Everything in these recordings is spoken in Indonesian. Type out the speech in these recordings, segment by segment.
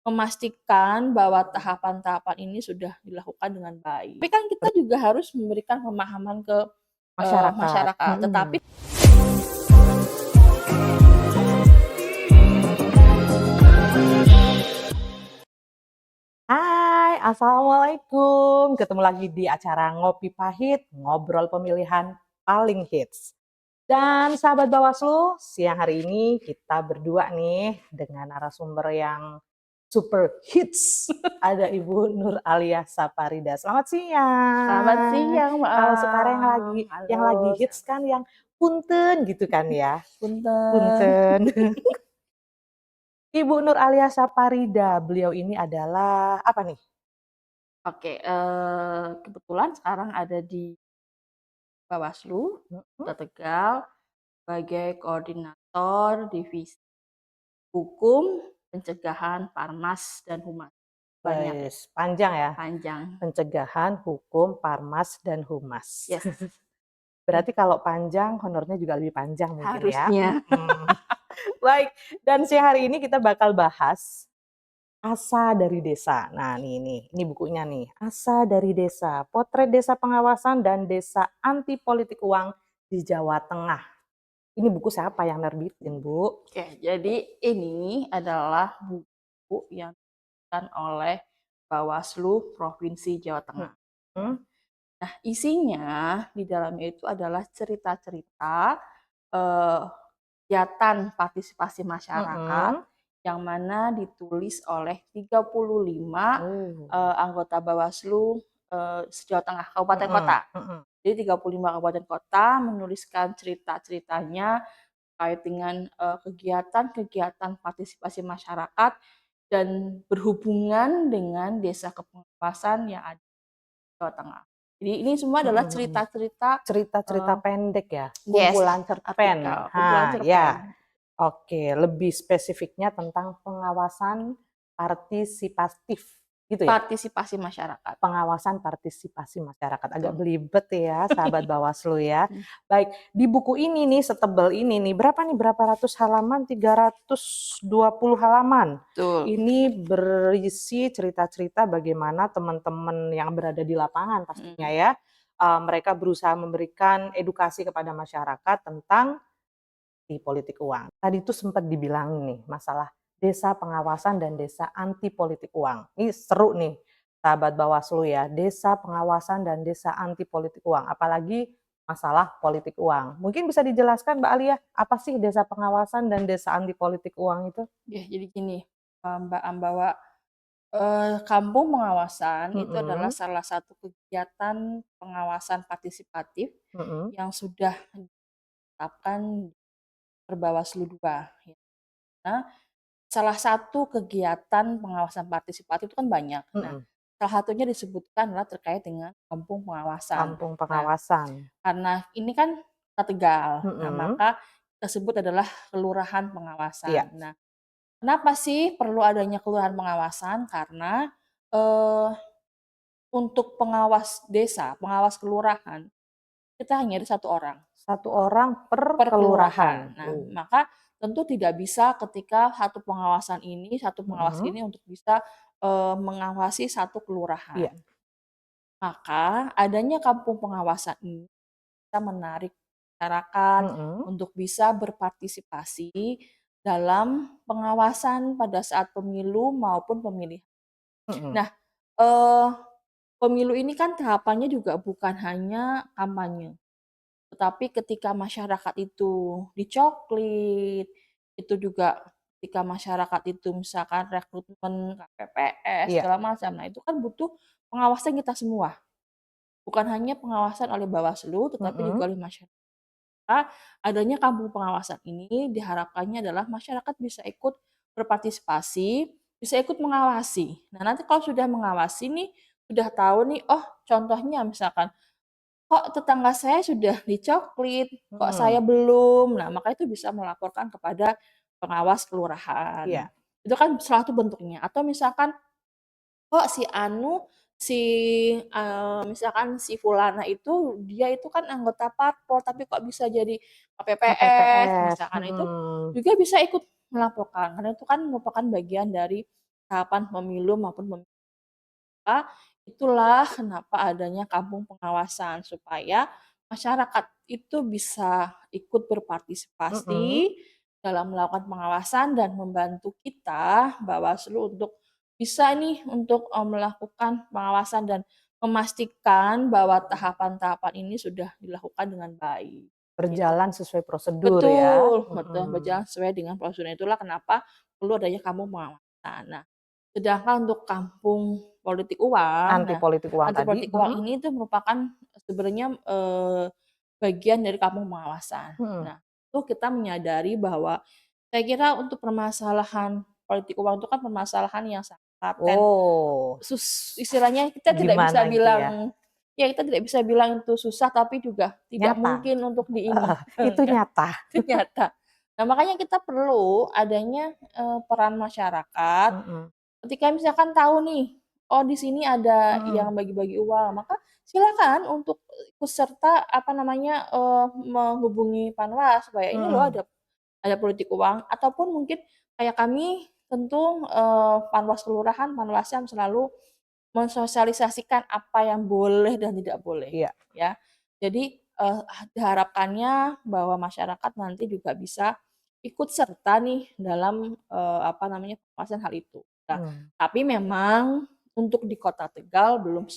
memastikan bahwa tahapan-tahapan ini sudah dilakukan dengan baik. Tapi kan kita juga harus memberikan pemahaman ke, Masyarakat, masyarakat, tetapi mhm. Hai, assalamualaikum. Ketemu lagi di acara Ngopi Pahit, ngobrol pemilihan paling hits. Dan sahabat Bawaslu, siang hari ini kita berdua nih dengan narasumber yang super hits. Ada Ibu Nur Alia Saparida. Selamat selamat siang. siang, Mbak. Kalau sekarang yang lagi Halo, hits kan yang punten gitu kan ya. punten. Punten. Ibu Nur Alia Saparida, beliau ini adalah apa nih? Oke, kebetulan sekarang ada di Bawaslu, Mhm. Kota Tegal, sebagai koordinator divisi hukum, pencegahan, Parmas, dan Humas. Banyak ya, Wes, panjang ya. panjang. Pencegahan, hukum, Parmas, dan Humas. Yes, Berarti kalau panjang, honornya juga lebih panjang mungkin ya. harusnya. Baik, dan siang hari ini kita bakal bahas Asa dari Desa. Nah, ini bukunya nih. Asa dari Desa, Potret Desa Pengawasan dan Desa Anti Politik Uang di Jawa Tengah. Ini buku siapa yang nerbitin, Bu? Oke, jadi ini adalah buku yang diterbitkan oleh Bawaslu Provinsi Jawa Tengah. Hmm? Nah, isinya di dalamnya itu adalah cerita-cerita eh, kegiatan partisipasi masyarakat Mm-mm. yang mana ditulis oleh 35 Oh. anggota Bawaslu se-Jawa Tengah, kabupaten Mm-mm. kota. Mm-mm. Jadi 35 kabupaten kota menuliskan cerita-ceritanya terkait dengan kegiatan-kegiatan partisipasi masyarakat dan berhubungan dengan desa kepengawasan yang ada di Jawa Tengah. Jadi ini semua adalah Mm-mm. cerita-cerita Cerita-cerita pendek ya, yes, kumpulan cerpen. artikel, kumpulan Ya. cerpen. Oke, lebih spesifiknya tentang pengawasan partisipatif gitu ya. Partisipasi masyarakat. Pengawasan partisipasi masyarakat. Agak Betul. belibet ya, sahabat Bawaslu ya. Baik, di buku ini nih, setebal ini nih, berapa ratus halaman? 320 halaman. Betul. Ini berisi cerita-cerita bagaimana teman-teman yang berada di lapangan pastinya ya, mereka berusaha memberikan edukasi kepada masyarakat tentang di politik uang. Tadi itu sempat dibilang nih, masalah desa pengawasan dan desa anti politik uang. Ini seru nih, sahabat Bawaslu ya, desa pengawasan dan desa anti politik uang, apalagi masalah politik uang. Mungkin bisa dijelaskan Mbak Alia, apa sih desa pengawasan dan desa anti politik uang itu? Ya, jadi gini, Mbak Ambawa, kampung pengawasan itu adalah Mhm, salah satu kegiatan pengawasan partisipatif mhm, yang sudah ditetapkan Perbawaslu 2, ya. Nah, salah satu kegiatan pengawasan partisipatif itu kan banyak. Nah, mhm, salah satunya disebutkan adalah terkait dengan kampung pengawasan. kampung Nah, pengawasan. karena ini kan Kota Tegal, nah Mhm, maka tersebut adalah kelurahan pengawasan. iya, Nah, kenapa sih perlu adanya kelurahan pengawasan? Karena, eee, untuk pengawas desa, pengawas kelurahan, kita hanya ada 1 orang. 1 orang per Per kelurahan. kelurahan. Nah, Oh, maka tentu tidak bisa ketika satu pengawas mhm, ini untuk bisa, mengawasi satu kelurahan. iya, Maka adanya kampung pengawasan ini bisa menarik masyarakat mhm, untuk bisa berpartisipasi dalam pengawasan pada saat pemilu maupun pemilihan. mhm, Nah, eee, pemilu ini kan tahapannya juga bukan hanya kampanye. Tetapi ketika masyarakat itu dicoklit, itu juga ketika masyarakat itu misalkan rekrutmen KPPS iya, segala macam, nah itu kan butuh pengawasan kita semua. Bukan hanya pengawasan oleh Bawaslu, tetapi mhm. juga oleh masyarakat. Adanya kampung pengawasan ini diharapkannya adalah masyarakat bisa ikut berpartisipasi, bisa ikut mengawasi. Nah, nanti kalau sudah mengawasi nih, sudah tahu nih, oh contohnya misalkan kok tetangga saya sudah dicoklit, kok saya Mhm, belum? Nah, maka itu bisa melaporkan kepada pengawas kelurahan. iya, Itu kan salah satu bentuknya. Atau misalkan, kok si Anu, si, misalkan si fulana itu, dia itu kan anggota parpol, tapi kok bisa jadi KPPS, KPPS, misalkan itu mhm, juga bisa ikut melaporkan, karena itu kan merupakan bagian dari tahapan pemilu maupun itulah kenapa adanya kampung pengawasan, supaya masyarakat itu bisa ikut mhm, berpartisipasi dalam melakukan pengawasan dan membantu kita, Bawaslu, untuk bisa nih untuk, melakukan pengawasan dan memastikan bahwa tahapan-tahapan ini sudah dilakukan dengan baik, gitu. berjalan sesuai prosedur ya, Betul betul, mhm, berjalan sesuai dengan prosedur. Itulah kenapa perlu adanya kampung pengawasan. Nah, sedangkan untuk kampung politik uang, anti politik uang anti tadi, politik uang mhm, ini tuh merupakan sebenarnya, bagian dari kampung pengawasan. mhm. Nah, itu kita menyadari bahwa saya kira untuk permasalahan politik uang itu kan permasalahan yang sangat laten, Oh, istilahnya kita tidak bisa gimana gitu ya? bilang ya kita tidak bisa bilang itu susah, tapi juga tidak Nyata, mungkin untuk di ini, heeh, itu kan, nyata, itu nyata. Nah, makanya kita perlu adanya, peran masyarakat. mhm, Ketika misalkan tahu nih, oh di sini ada mhm, yang bagi-bagi uang, maka silakan untuk ikut serta, apa namanya, menghubungi Panwas supaya ini loh mhm, ada politik uang, ataupun mungkin kayak kami tentu, Panwas kelurahan, Panwasnya selalu mensosialisasikan apa yang boleh dan tidak boleh, iya, ya. Jadi, diharapkannya bahwa masyarakat nanti juga bisa ikut serta nih dalam, apa namanya, pengawasan hal itu. Nah, mmm, tapi memang untuk di Kota Tegal belum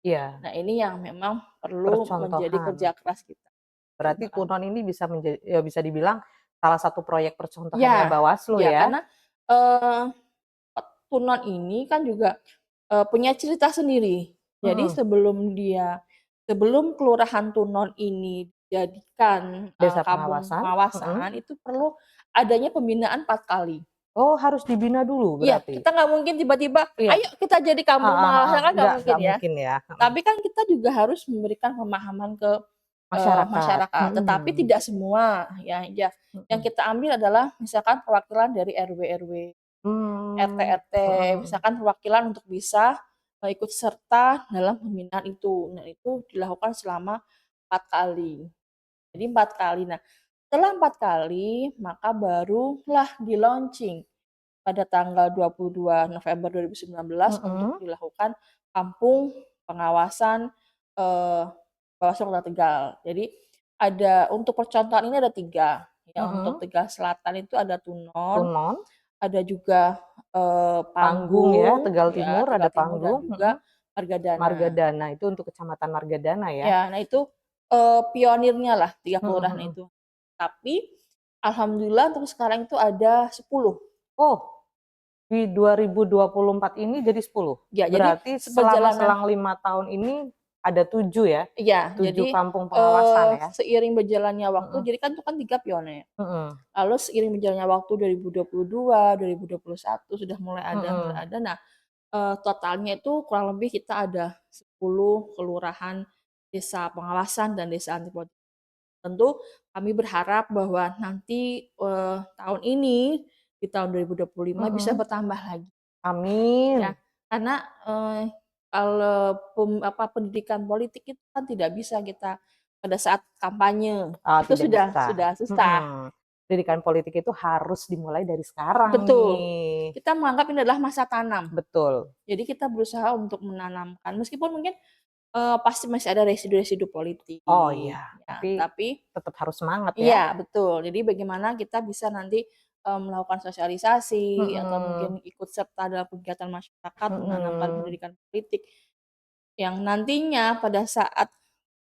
iya, nah ini yang memang perlu menjadi percontohan. kerja keras kita. Berarti Tunon ini bisa ya bisa dibilang salah satu proyek percontohannya Ya, Bawaslu ya ya? karena, Tunon ini kan juga, punya cerita sendiri. Jadi Mhm, sebelum Kelurahan Tunon ini dijadikan, desa kampung pengawasan, mhm. pengawasan, itu perlu adanya pembinaan 4 kali. Oh harus dibina dulu Iya, berarti? kita nggak mungkin tiba-tiba, Iya, "Ayo kita jadi kampung heeh heeh, pengawasan," kan nggak mungkin nggak ya. mungkin ya, heeh. Tapi kan kita juga harus memberikan pemahaman ke, Masyarakat, masyarakat, tetapi mhm, tidak semua, ya. Yang mhm. kita ambil adalah misalkan perwakilan dari RW-RW. Mmm, RT-RT, mhm, misalkan perwakilan untuk bisa, ikut serta dalam pembinaan itu. Nah, itu dilakukan selama 4 kali. Jadi 4 kali. Nah, setelah 4 kali, maka barulah di-launching pada tanggal 22 November 2019 untuk mhm, dilakukan kampung pengawasan, eee, Bawaslu Kota Tegal. Jadi untuk percontohan ini ada 3, ya. Untuk mhm. Tegal Selatan itu ada Tunon, Tunon, ada juga, Panggung ya, Panggung, Tegal ya, Timur ada Tegal Timur dan Panggung, mhm. juga Margadana. Margadana itu untuk Kecamatan Margadana ya? Ya, nah itu, pionirnya lah 3 Mhm kelurahan mhm. itu. Tapi alhamdulillah untuk sekarang itu ada 10. Oh, di 2024 ini jadi 10? Ya, jadi Berarti selama seperjalanan selang 5 tahun ini ada 7 ya? iya, 7 jadi, kampung pengawasan ya? seiring berjalannya waktu Mhm jadi kan itu kan 3 pionir. mhm Lalu seiring berjalannya waktu 2022, 2021 sudah mulai mhm ada. Nah, totalnya itu kurang lebih kita ada 10 kelurahan, desa pengawasan dan desa anti politik. Tentu kami berharap bahwa nanti, tahun ini, di tahun 2025 bisa mhm. bertambah lagi ya. Amin. Karena, kalau pendidikan politik itu kan tidak bisa kita pada saat kampanye, itu Tidak bisa, sudah susah. mhm. Pendidikan politik itu harus dimulai dari sekarang Betul, nih. kita menganggap ini adalah masa tanam. Betul. Jadi kita berusaha untuk menanamkan, meskipun mungkin, pasti masih ada residu-residu politik, Oh iya, ya, tapi tapi tetap harus semangat ya. iya, betul. Jadi bagaimana kita bisa nanti, melakukan sosialisasi atau Mhm mungkin ikut serta dalam kegiatan masyarakat menanamkan mhm pendidikan politik, yang nantinya pada saat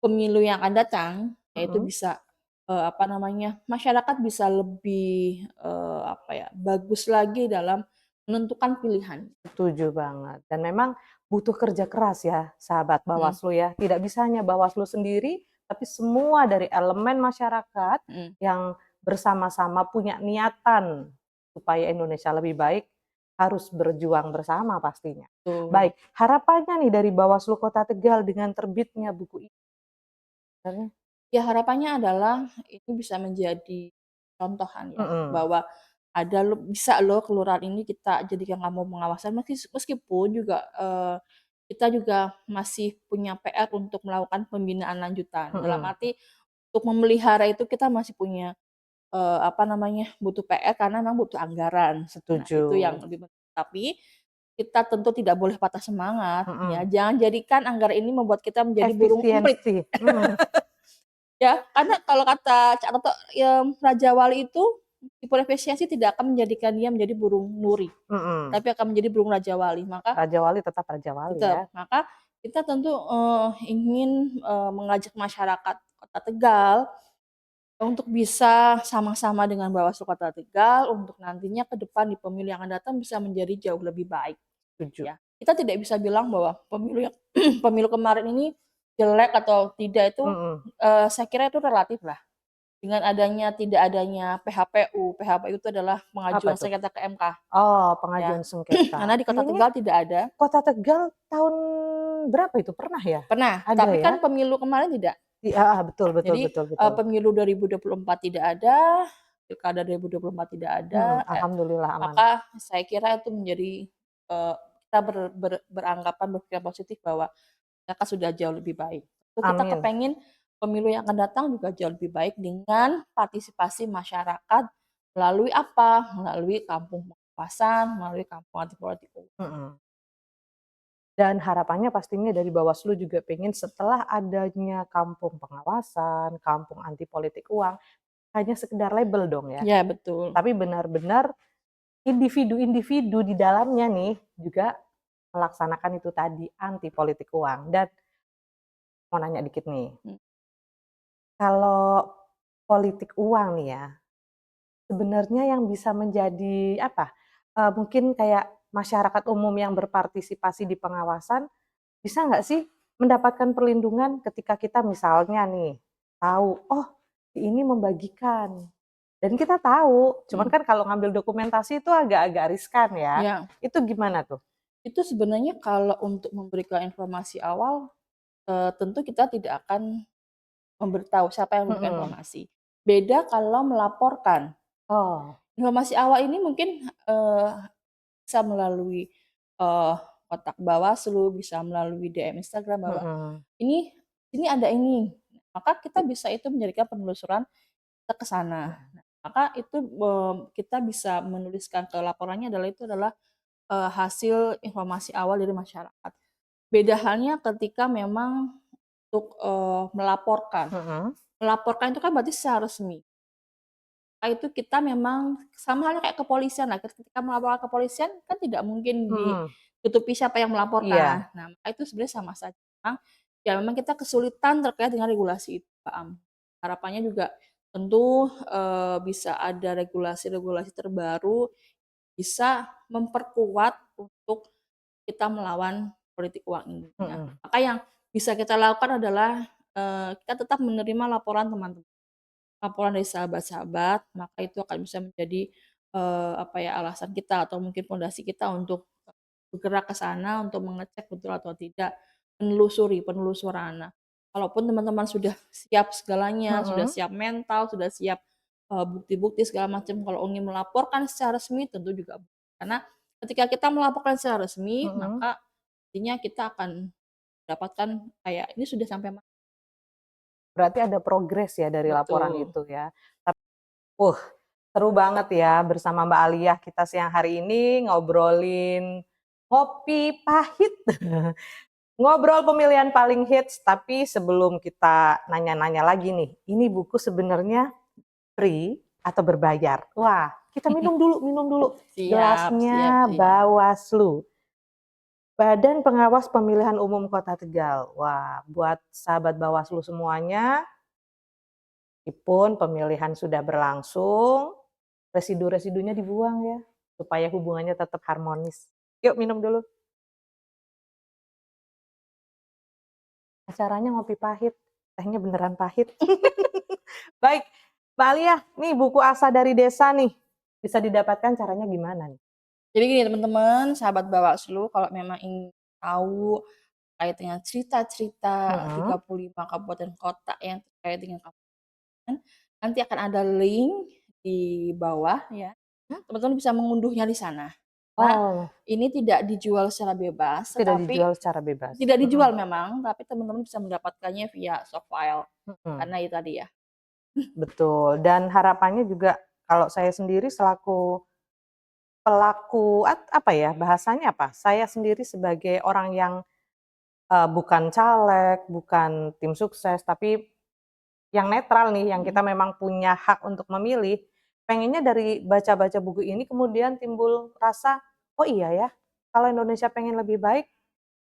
pemilu yang akan datang, yaitu mhm. bisa, apa namanya, masyarakat bisa lebih, apa ya, bagus lagi dalam menentukan pilihan. Setuju banget dan memang butuh kerja keras ya sahabat Mhm Bawaslu ya. Tidak bisa hanya Bawaslu sendiri, tapi semua dari elemen masyarakat mhm, yang bersama-sama punya niatan supaya Indonesia lebih baik, harus berjuang bersama pastinya. betul. Baik, harapannya nih dari Bawaslu Kota Tegal dengan terbitnya buku ini sebenarnya Ya harapannya adalah ini bisa menjadi contohan ya, mhm, bahwa bisa loh kelurahan ini kita jadikan kampung pengawasan meskipun juga, kita juga masih punya PR untuk melakukan pembinaan lanjutan. Dalam mhm, arti untuk memelihara itu kita masih punya, apa namanya, butuh PR karena memang butuh anggaran. Nah setuju. itu yang lebih penting. Tapi kita tentu tidak boleh patah semangat ya, Mhm. jangan jadikan anggaran ini membuat kita menjadi burung emprit. Efisiensi. Ya, karena kalau kata Cak Toto, Raja Wali itu meskipun efisiensi tidak akan menjadikan dia menjadi burung nuri, Mhm. tapi akan menjadi burung Raja Wali. Maka Raja Wali tetap Raja Wali ya. tetap, maka kita tentu, ingin, mengajak masyarakat Kota Tegal untuk bisa sama-sama dengan Bawaslu Kota Tegal untuk nantinya ke depan di pemilu yang akan datang bisa menjadi jauh lebih baik, Setuju. ya. Kita tidak bisa bilang bahwa pemilu yang pemilu kemarin ini jelek atau tidak itu, Mhm. saya kira itu relatif lah. Dengan adanya tidak adanya PHPU, PHPU itu adalah Apa pengajuan tuh? sengketa ke MK, Oh, ya. pengajuan sengketa. Karena di Kota Kayaknya Tegal tidak ada. Kota Tegal tahun berapa itu? Pernah ya? Pernah, Ada tapi ya? kan pemilu kemarin tidak. Heeh, betul betul Jadi, betul betul. pemilu 2024 tidak ada, pilkada 2024 tidak ada, Alhamdulillah aman. maka saya kira itu menjadi, kita beranggapan berpikiran positif bahwa mereka sudah jauh lebih baik. Itu kita Amin. kepengen pemilu yang akan datang juga jauh lebih baik dengan partisipasi masyarakat melalui apa? Melalui kampung pengawasan, melalui kampung anti politik uang. Mhm. Dan harapannya pastinya dari Bawaslu juga pengen setelah adanya kampung pengawasan, kampung anti politik uang, hanya sekedar label dong ya. Ya betul. Tapi benar-benar individu-individu di dalamnya nih juga melaksanakan itu tadi, anti politik uang. Dan mau nanya dikit nih, Mmm, kalau politik uang nih ya, sebenarnya yang bisa menjadi apa, mungkin kayak masyarakat umum yang berpartisipasi di pengawasan, bisa nggak sih mendapatkan perlindungan ketika kita misalnya nih, tahu, oh ini membagikan, dan kita tahu, cuman mhm, kan kalau ngambil dokumentasi itu agak-agak riskan ya, ya. itu gimana tuh? Itu sebenarnya kalau untuk memberikan informasi awal, tentu kita tidak akan memberitahu siapa yang memberikan Mhm. informasi. Beda kalau melaporkan. Oh. Informasi awal ini mungkin, bisa melalui, eee, kontak Bawaslu, bisa melalui DM Instagram bahwa, Mhm. "Ini ini ada ini." Maka kita bisa itu menjadikan penelusuran kita ke sana. Nah, maka itu, kita bisa menuliskan ke laporannya adalah itu adalah, hasil informasi awal dari masyarakat. Beda halnya ketika memang untuk, melaporkan. Mhm. Melaporkan itu kan berarti secara resmi. Itu kita memang sama halnya kayak kepolisian lah, ketika melaporkan ke kepolisian kan tidak mungkin Mhm. ditutupi siapa yang Iya. melaporkan. Nah, maka itu sebenarnya sama saja. Memang kita kesulitan terkait dengan regulasi itu, paham. Harapannya juga tentu, bisa ada regulasi-regulasi terbaru, bisa memperkuat untuk kita melawan politik uang ini, ya. Mhm. Maka yang bisa kita lakukan adalah, kita tetap menerima laporan teman-teman. Laporan dari sahabat-sahabat, maka itu akan bisa menjadi, apa ya, alasan kita atau mungkin pondasi kita untuk bergerak ke sana untuk mengecek betul atau tidak, menelusuri, penelusuran. Nah, kalaupun teman-teman sudah siap segalanya, sudah Mhm. siap mental, sudah siap, bukti-bukti segala macam, kalau ingin melaporkan secara resmi tentu juga karena ketika kita melaporkan secara resmi, Mhm. maka artinya kita akan mendapatkan kayak, "Ini sudah sampai mana?" Berarti ada progres ya dari laporan Betul. itu ya. Uh, seru banget ya bersama Mbak Aliyah kita siang hari ini ngobrolin ngopi pahit. Ngobrol pemilihan paling hits, tapi sebelum kita nanya-nanya lagi nih, ini buku sebenarnya free atau berbayar? Wah, kita minum dulu. Siap siap Gelasnya siap. Bawaslu, Badan Pengawas Pemilihan Umum Kota Tegal. Wah, buat sahabat Bawaslu semuanya, meskipun pemilihan sudah berlangsung, residu-residunya dibuang ya, supaya hubungannya tetap harmonis. Yuk minum dulu. Acaranya ngopi pahit, tehnya beneran pahit. Baik, Mbak Alia, nih buku Asa dari Desa nih, bisa didapatkan caranya gimana nih? Jadi gini teman-teman, sahabat Bawaslu, kalau memang ingin tahu terkait dengan cerita-cerita Mhm. 35 kabupaten kota yang terkait dengan kabupaten, nanti akan ada link di bawah ya, teman-teman bisa mengunduhnya di sana. Karena Oh, ini tidak dijual secara bebas, tidak tetapi dijual secara bebas? tidak Mhm. dijual memang, tapi teman-teman bisa mendapatkannya via soft file. Mhm. Karena itu tadi ya. Betul, dan harapannya juga kalau saya sendiri selaku pelaku apa ya, bahasanya apa, saya sendiri sebagai orang yang, bukan caleg, bukan tim sukses, tapi yang netral nih, yang kita memang punya hak untuk memilih, pengennya dari baca-baca buku ini kemudian timbul rasa, "Oh iya ya, kalau Indonesia pengen lebih baik,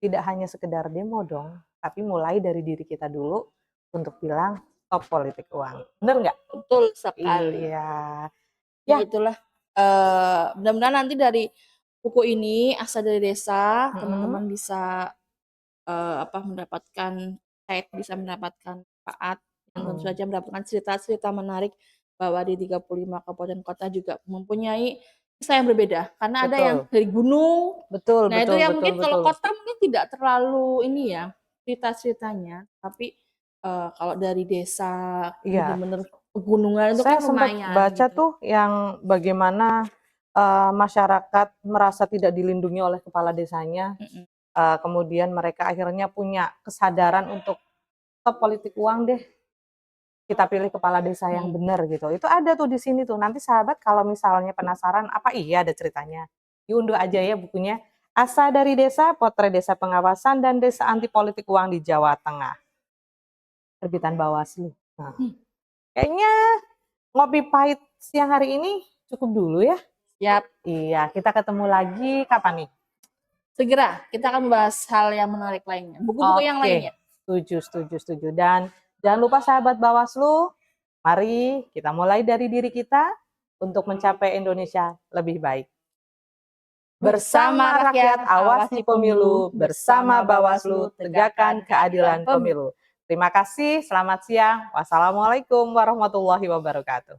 tidak hanya sekedar demo dong, tapi mulai dari diri kita dulu untuk bilang, stop politik uang." Bener nggak? Betul sekali. Iya. Ya Ya, itulah, mudah-mudahan nanti dari buku ini, Asa dari Desa, mhm, teman-teman bisa, mendapatkan bisa mendapatkan manfaat dan tentu mhm, saja mendapatkan cerita-cerita menarik bahwa di 35 kabupaten kota juga mempunyai kisah yang berbeda. Karena ada yang betul. dari gunung, Betul nah itu betul yang betul mungkin kalau betul. kota mungkin tidak terlalu ini ya, cerita-ceritanya, tapi, kalau dari desa Iya, bener-bener pegunungan itu kan saya sempat lumayan baca gitu. tuh yang bagaimana, masyarakat merasa tidak dilindungi oleh kepala desanya, Mhm, kemudian mereka akhirnya punya kesadaran untuk, "Stop politik uang deh, kita pilih kepala desa yang mhm. benar," gitu. Itu ada tuh di sini tuh, nanti sahabat kalau misalnya penasaran, apa iya ada ceritanya, diunduh aja ya bukunya, Asa dari Desa, Potret Desa Pengawasan dan Desa Anti Politik Uang di Jawa Tengah, terbitan Bawaslu. Nah, Mmm, kayaknya ngopi pahit siang hari ini cukup dulu ya. siap. Iya, kita ketemu lagi kapan nih? Segera kita akan membahas hal yang menarik lainnya, buku-buku yang Oke, lainnya. setuju setuju setuju. Dan jangan lupa sahabat Bawaslu, mari kita mulai dari diri kita untuk mencapai Indonesia lebih baik. Bersama Bersama rakyat rakyat, awasi awasi pemilu, pemilu, bersama bersama Bawaslu Bawaslu, tegakkan tegakkan keadilan keadilan pemilu. pemilu. Terima kasih, selamat siang. Wassalamualaikum warahmatullahi wabarakatuh.